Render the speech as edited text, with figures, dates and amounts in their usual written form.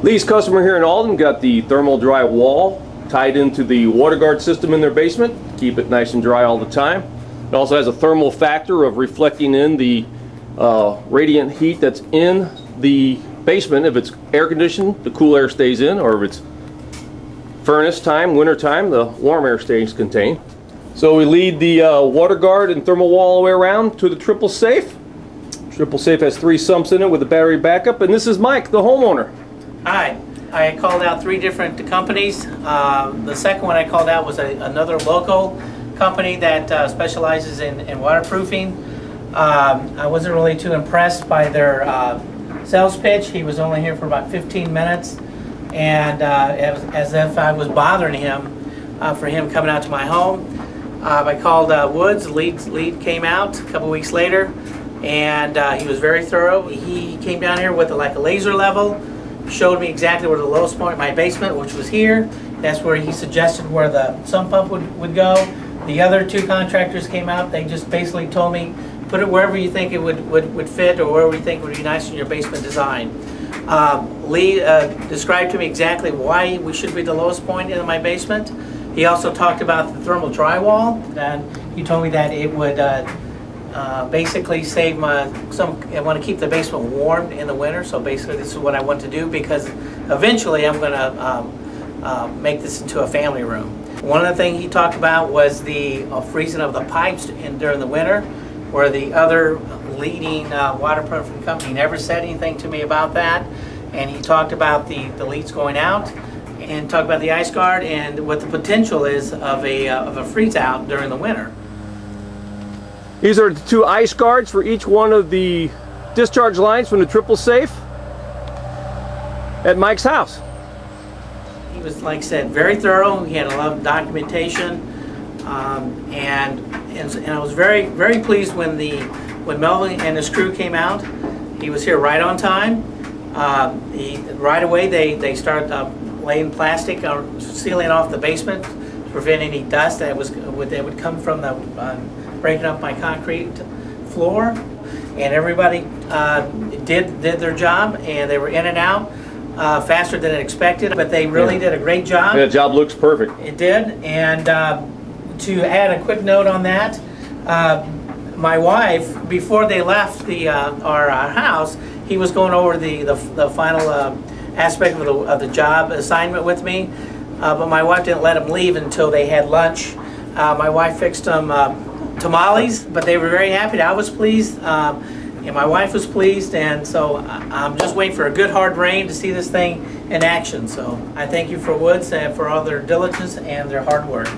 Lee's customer here in Alton got the ThermalDry Wall tied into the WaterGuard system in their basement. Keep it nice and dry all the time. It also has a thermal factor of reflecting in the radiant heat that's in the basement. If it's air conditioned, the cool air stays in, or if it's furnace time, winter time, the warm air stays contained. So we lead the WaterGuard and thermal wall all the way around to the TripleSafe. TripleSafe has 3 sumps in it with a battery backup, and this is Mike, the homeowner. Hi, I called out 3 different companies. The second one I called out was another local company that specializes in waterproofing. I wasn't really too impressed by their sales pitch. He was only here for about 15 minutes, and as if I was bothering him for him coming out to my home. I called Woods. Lead came out a couple weeks later, and he was very thorough. He came down here with like a laser level, showed me exactly where the lowest point in my basement, which was here. That's where he suggested where the sump pump would go. The other 2 contractors came out. They just basically told me, put it wherever you think it would fit, or wherever you think would be nice in your basement design. Lee described to me exactly why we should be the lowest point in my basement. He also talked about the thermal dry wall, and he told me that it would basically save I want to keep the basement warm in the winter, so basically this is what I want to do, because eventually I'm going to make this into a family room. One of the things he talked about was the freezing of the pipes during the winter, where the other leading waterproofing company never said anything to me about that. And he talked about the leaks going out, and talked about the IceGuard and what the potential is of a freeze out during the winter. These are the 2 IceGuards for each one of the discharge lines from the TripleSafe at Mike's house. He was, like I said, very thorough. He had a lot of documentation, and I was very pleased when Melvin and his crew came out. He was here right on time. Right away they started laying plastic, sealing off the basement to prevent any dust that would come from the breaking up my concrete floor. And everybody did their job, and they were in and out faster than expected, but they really did a great job. Yeah, the job looks perfect. It did. And to add a quick note on that, my wife, before they left our house, he was going over the final aspect of the job assignment with me, but my wife didn't let him leave until they had lunch. My wife fixed them tamales, but they were very happy. I was pleased, and my wife was pleased, and so I'm just waiting for a good hard rain to see this thing in action. So I thank you for Woods and for all their diligence and their hard work.